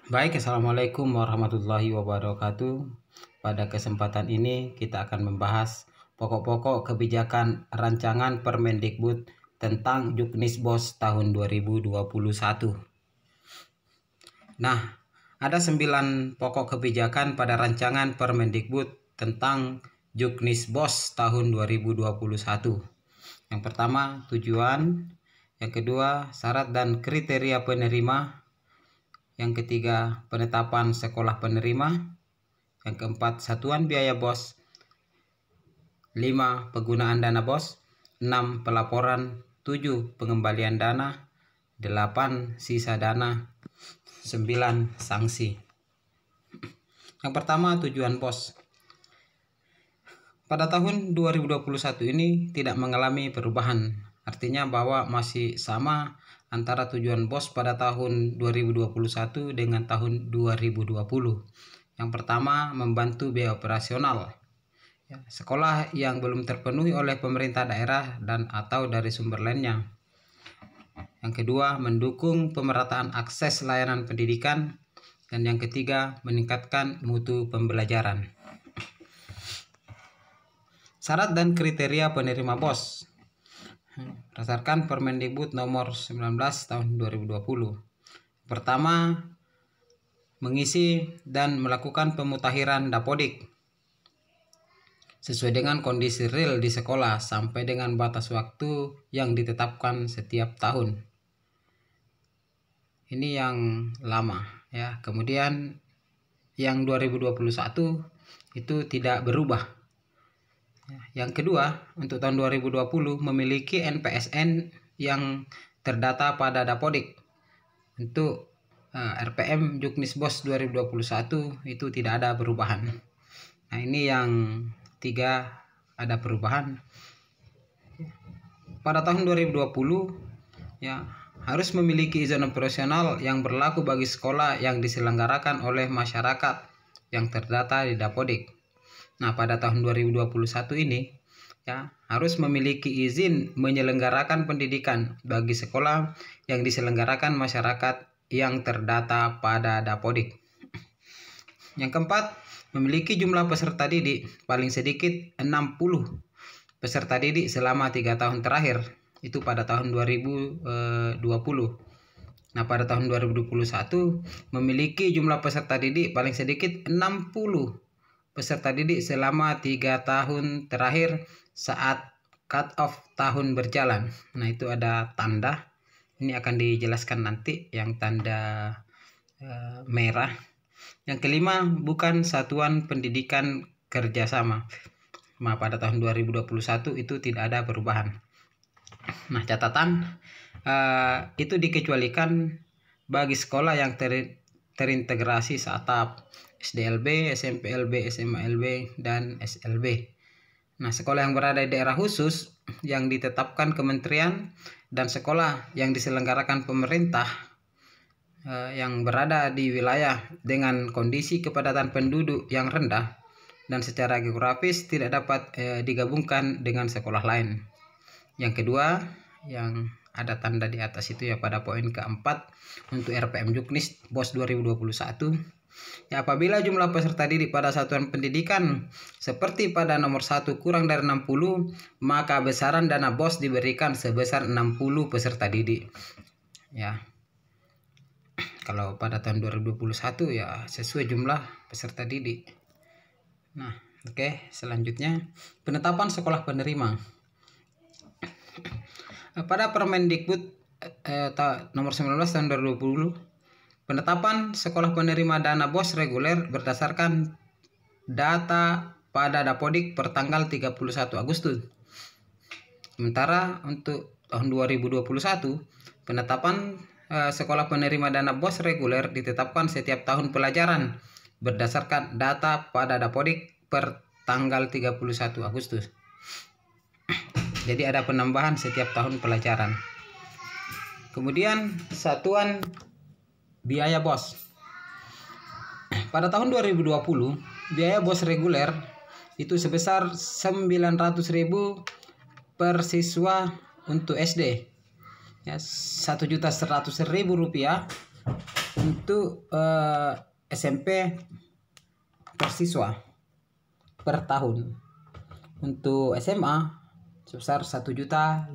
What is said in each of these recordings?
Baik, Assalamualaikum warahmatullahi wabarakatuh. Pada kesempatan ini kita akan membahas pokok-pokok kebijakan rancangan Permendikbud tentang Juknisbos tahun 2021. Nah, ada 9 pokok kebijakan pada rancangan Permendikbud tentang Juknisbos tahun 2021. Yang pertama, tujuan. Yang kedua, syarat dan kriteria penerima. Yang ketiga, penetapan sekolah penerima. Yang keempat, satuan biaya BOS. 5, penggunaan dana BOS. 6, pelaporan. 7, pengembalian dana. 8, sisa dana. 9, sanksi. Yang pertama, tujuan BOS. Pada tahun 2021 ini tidak mengalami perubahan. Artinya bahwa masih sama antara tujuan BOS pada tahun 2021 dengan tahun 2020. Yang pertama, membantu biaya operasional sekolah yang belum terpenuhi oleh pemerintah daerah dan atau dari sumber lainnya. Yang kedua, mendukung pemerataan akses layanan pendidikan. Dan yang ketiga, meningkatkan mutu pembelajaran. Syarat dan kriteria penerima BOS berdasarkan Permendikbud nomor 19 tahun 2020. Pertama, mengisi dan melakukan pemutakhiran dapodik sesuai dengan kondisi real di sekolah sampai dengan batas waktu yang ditetapkan setiap tahun. Ini yang lama ya. Kemudian yang 2021 itu tidak berubah. Yang kedua, untuk tahun 2020 memiliki NPSN yang terdata pada dapodik. Untuk RPM Juknisbos 2021 itu tidak ada perubahan. Nah, ini yang 3 ada perubahan. Pada tahun 2020 ya harus memiliki izin operasional yang berlaku bagi sekolah yang diselenggarakan oleh masyarakat yang terdata di dapodik. Nah, pada tahun 2021 ini ya harus memiliki izin menyelenggarakan pendidikan bagi sekolah yang diselenggarakan masyarakat yang terdata pada dapodik. Yang keempat, memiliki jumlah peserta didik paling sedikit 60 peserta didik selama 3 tahun terakhir, itu pada tahun 2020. Nah, pada tahun 2021 memiliki jumlah peserta didik paling sedikit 60 peserta didik selama 3 tahun terakhir saat cut off tahun berjalan. Nah, itu ada tanda. Ini akan dijelaskan nanti yang tanda merah. Yang kelima, bukan satuan pendidikan kerjasama. Nah, pada tahun 2021 itu tidak ada perubahan. Nah, catatan itu dikecualikan bagi sekolah yang terintegrasi atap SDLB, SMPLB, SMALB, dan SLB. Nah, sekolah yang berada di daerah khusus yang ditetapkan kementerian dan sekolah yang diselenggarakan pemerintah yang berada di wilayah dengan kondisi kepadatan penduduk yang rendah dan secara geografis tidak dapat digabungkan dengan sekolah lain. Yang kedua, yang ada tanda di atas itu ya pada poin keempat untuk RPM Juknisbos 2021. Ya, apabila jumlah peserta didik pada satuan pendidikan seperti pada nomor 1 kurang dari 60, maka besaran dana BOS diberikan sebesar 60 peserta didik. Ya. Kalau pada tahun 2021 ya sesuai jumlah peserta didik. Nah, oke, selanjutnya penetapan sekolah penerima. Pada Permendikbud nomor 19 tahun 2020, penetapan sekolah penerima dana BOS reguler berdasarkan data pada dapodik per tanggal 31 Agustus. Sementara untuk tahun 2021, penetapan sekolah penerima dana BOS reguler ditetapkan setiap tahun pelajaran berdasarkan data pada dapodik per tanggal 31 Agustus. Jadi ada penambahan setiap tahun pelajaran. Kemudian satuan biaya BOS. Pada tahun 2020, biaya BOS reguler itu sebesar 900.000 per siswa untuk SD. Ya, 1.100.000 rupiah Untuk SMP per siswa per tahun. Untuk SMA sebesar Rp1.500.000,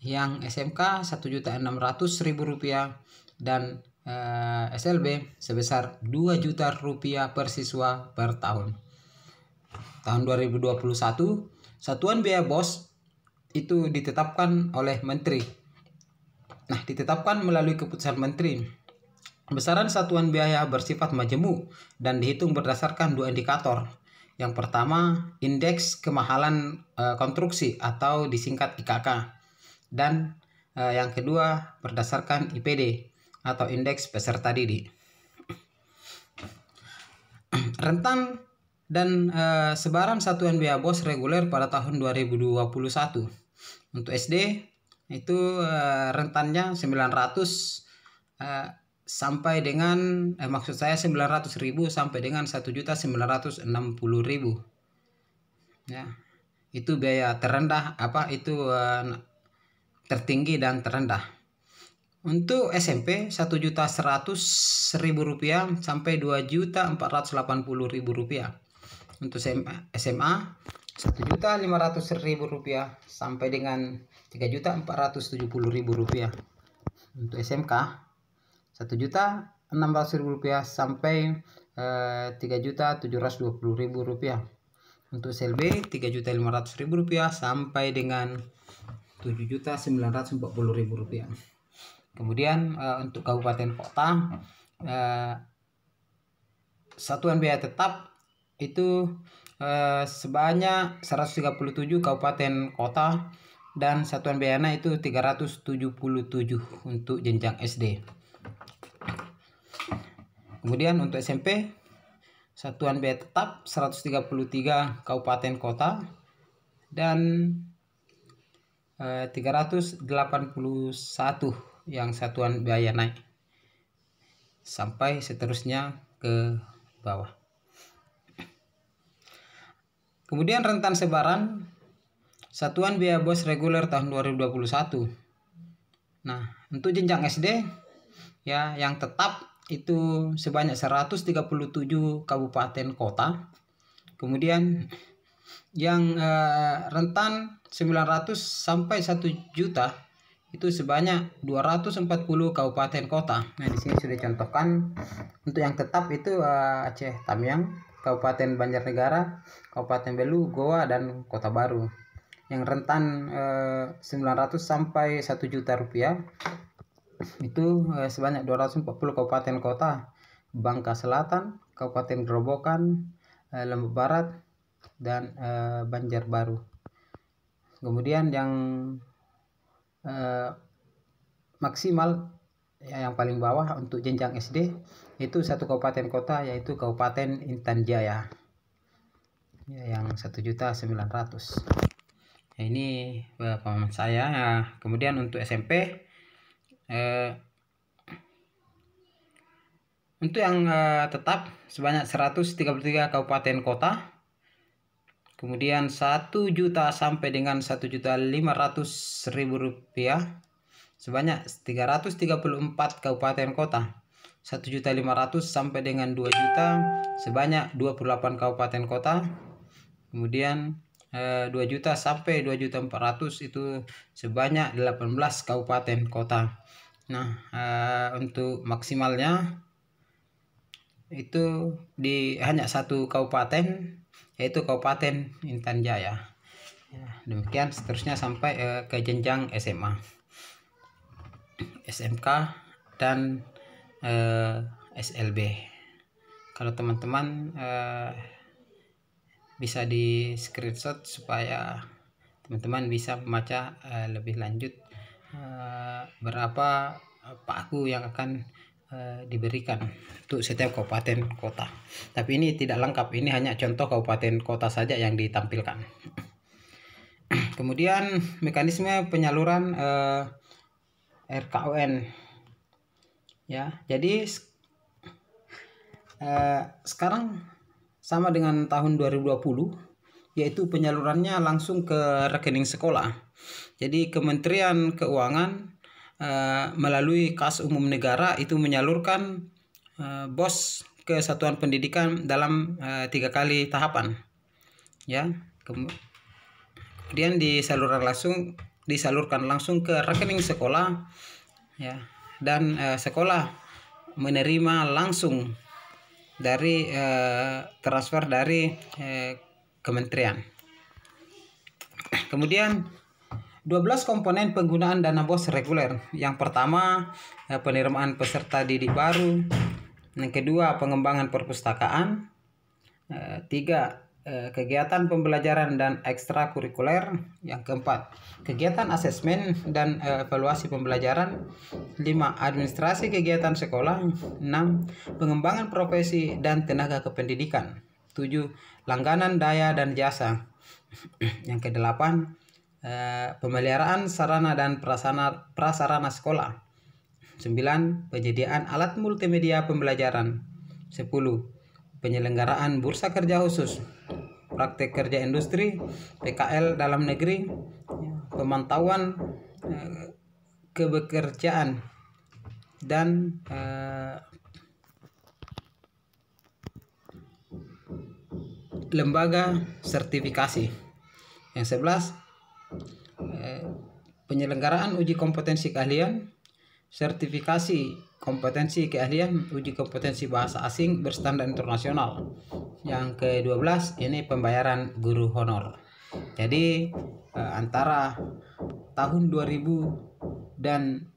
yang SMK Rp1.600.000, dan SLB sebesar Rp2.000.000 per siswa per tahun. Tahun 2021 satuan biaya BOS itu ditetapkan oleh Menteri. Nah, ditetapkan melalui keputusan Menteri. Besaran satuan biaya bersifat majemuk dan dihitung berdasarkan dua indikator. Yang pertama, indeks kemahalan konstruksi atau disingkat IKK. Dan yang kedua, berdasarkan IPD atau indeks peserta didik. Rentan dan sebaran satuan biaya BOS reguler pada tahun 2021. Untuk SD itu rentannya 900 sampai dengan maksud saya 900.000 sampai dengan 1.960.000. Ya. Itu biaya terendah tertinggi dan terendah. Untuk SMP Rp1.100.000 sampai Rp2.480.000. Untuk SMA Rp1.500.000 sampai dengan Rp3.470.000. Untuk SMK Rp1.600.000 sampai Rp3.720.000. Untuk SLB Rp3.500.000 sampai dengan Rp7.940.000. Kemudian untuk kabupaten kota satuan biaya tetap itu sebanyak 137 kabupaten kota dan satuan biayanya itu 377 untuk jenjang SD. Kemudian untuk SMP satuan biaya tetap 133 kabupaten kota dan 381 yang satuan biaya naik sampai seterusnya ke bawah. Kemudian rentan sebaran satuan biaya BOS reguler tahun 2021. Nah, untuk jenjang SD ya yang tetap itu sebanyak 137 kabupaten kota. Kemudian yang rentan 900 sampai 1 juta itu sebanyak 240 kabupaten kota. Nah, di sini sudah dicontohkan untuk yang tetap itu Aceh Tamiang, Kabupaten Banjarnegara, Kabupaten Belu, Goa, dan Kota Baru. Yang rentan 900 sampai 1 juta rupiah itu sebanyak 240 kabupaten kota: Bangka Selatan, Kabupaten Gerobokan, Lombok Barat, dan Banjarbaru. Kemudian yang maksimal yang paling bawah untuk jenjang SD itu satu kabupaten kota, yaitu Kabupaten Intan Jaya ya, yang 1.900.000. Ya, ini pemahaman saya. Kemudian untuk SMP untuk yang tetap sebanyak 133 kabupaten kota. Kemudian 1 juta sampai dengan 1.500.000 rupiah sebanyak 334 kabupaten kota. 1.500.000 sampai dengan 2 juta sebanyak 28 kabupaten kota. Kemudian 2 juta sampai 2.400.000 itu sebanyak 18 kabupaten kota. Nah, untuk maksimalnya itu di hanya satu kabupaten, yaitu Kabupaten Intan Jaya. Ya, demikian seterusnya sampai ke jenjang SMA, SMK, dan SLB. Kalau teman-teman bisa di screenshot supaya teman-teman bisa membaca lebih lanjut berapa paku yang akan diberikan untuk setiap kabupaten kota. Tapi ini tidak lengkap, ini hanya contoh kabupaten kota saja yang ditampilkan. Kemudian mekanisme penyaluran RKUN ya. Jadi sekarang sama dengan tahun 2020, yaitu penyalurannya langsung ke rekening sekolah. Jadi Kementerian Keuangan melalui kas umum negara itu menyalurkan BOS ke satuan pendidikan dalam 3 kali tahapan, ya. Kemudian disalurkan langsung ke rekening sekolah, ya, dan sekolah menerima langsung dari transfer dari kementerian. Kemudian 12 komponen penggunaan dana BOS reguler. Yang pertama, penerimaan peserta didik baru. Yang kedua, pengembangan perpustakaan. 3, kegiatan pembelajaran dan ekstrakurikuler. Yang keempat, kegiatan asesmen dan evaluasi pembelajaran. 5, administrasi kegiatan sekolah. 6, pengembangan profesi dan tenaga kependidikan. 7, langganan daya dan jasa. Yang kedelapan, pemeliharaan sarana dan prasarana sekolah. 9, penyediaan alat multimedia pembelajaran. 10, penyelenggaraan bursa kerja khusus, praktek kerja industri, PKL dalam negeri, pemantauan kebekerjaan, dan lembaga sertifikasi. Yang 11, penyelenggaraan uji kompetensi keahlian, sertifikasi kompetensi keahlian, uji kompetensi bahasa asing berstandar internasional. Yang ke-12 ini pembayaran guru honor. Jadi antara tahun 2000 dan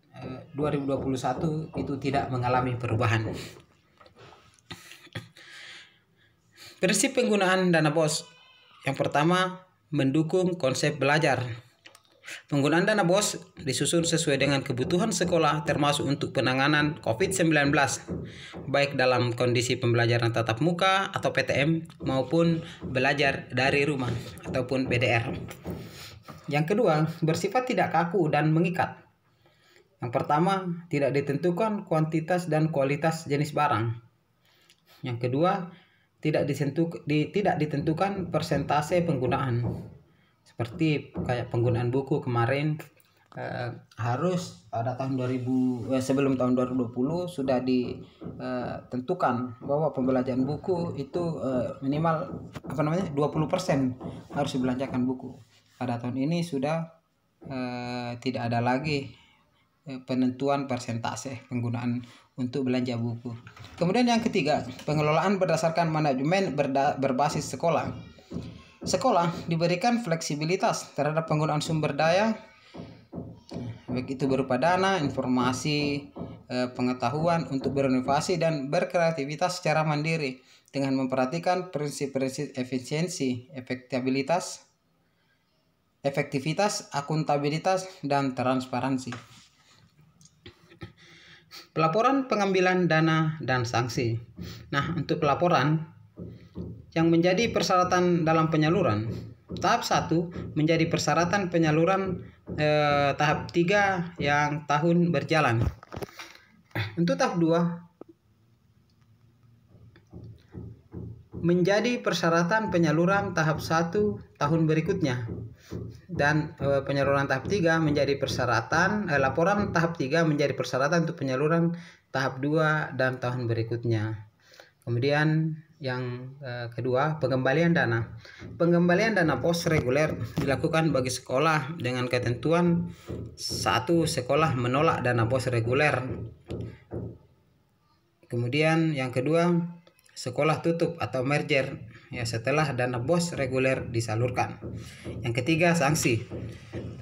2021 itu tidak mengalami perubahan. Prinsip penggunaan dana BOS. Yang pertama, mendukung konsep belajar. Penggunaan dana BOS disusun sesuai dengan kebutuhan sekolah termasuk untuk penanganan COVID-19, baik dalam kondisi pembelajaran tatap muka atau PTM maupun belajar dari rumah ataupun BDR. Yang kedua, bersifat tidak kaku dan mengikat. Yang pertama, tidak ditentukan kuantitas dan kualitas jenis barang. Yang kedua, tidak ditentukan persentase penggunaan. Seperti kayak penggunaan buku kemarin harus pada tahun sebelum tahun 2020 sudah ditentukan bahwa pembelajaran buku itu minimal 20% harus dibelanjakan buku. Pada tahun ini sudah tidak ada lagi penentuan persentase penggunaan untuk belanja buku. Kemudian yang ketiga, pengelolaan berdasarkan manajemen berbasis sekolah. Sekolah diberikan fleksibilitas terhadap penggunaan sumber daya, baik itu berupa dana, informasi, pengetahuan untuk berinovasi dan berkreativitas secara mandiri dengan memperhatikan prinsip-prinsip efisiensi, efektivitas, akuntabilitas, dan transparansi. Pelaporan pengambilan dana dan sanksi. Nah, untuk pelaporan yang menjadi persyaratan dalam penyaluran, tahap 1 menjadi persyaratan penyaluran tahap 3 yang tahun berjalan. Untuk tahap 2 menjadi persyaratan penyaluran tahap 1 tahun berikutnya, dan penyaluran tahap 3 menjadi persyaratan laporan tahap 3 menjadi persyaratan untuk penyaluran tahap 2 dan tahun berikutnya. Kemudian yang kedua, pengembalian dana. Pengembalian dana BOS reguler dilakukan bagi sekolah dengan ketentuan: 1. Sekolah menolak dana BOS reguler. Kemudian yang kedua, sekolah tutup atau merger setelah dana BOS reguler disalurkan. Yang ketiga, sanksi.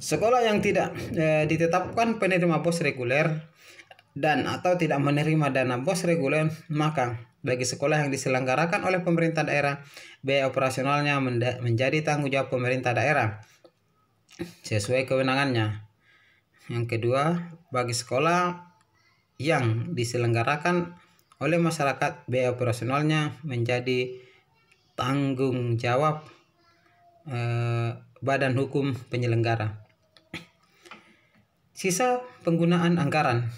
Sekolah yang tidak ditetapkan penerima BOS reguler dan atau tidak menerima dana BOS reguler, maka bagi sekolah yang diselenggarakan oleh pemerintah daerah, biaya operasionalnya menjadi tanggung jawab pemerintah daerah sesuai kewenangannya. Yang kedua, bagi sekolah yang diselenggarakan oleh masyarakat, biaya operasionalnya menjadi tanggung jawab badan hukum penyelenggara. Sisa penggunaan anggaran.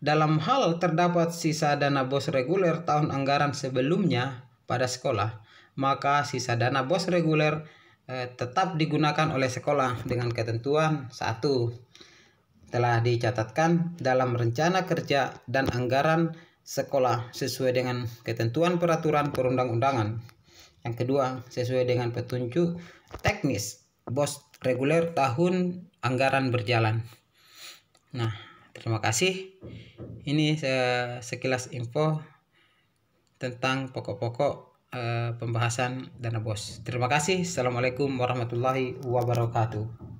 Dalam hal terdapat sisa dana BOS reguler tahun anggaran sebelumnya pada sekolah, maka sisa dana BOS reguler tetap digunakan oleh sekolah dengan ketentuan: 1. telah dicatatkan dalam rencana kerja dan anggaran sekolah sesuai dengan ketentuan peraturan perundang-undangan. Yang kedua, sesuai dengan petunjuk teknis BOS reguler tahun anggaran berjalan. Nah, terima kasih. Ini sekilas info tentang pokok-pokok pembahasan dana BOS. Terima kasih. Assalamualaikum warahmatullahi wabarakatuh.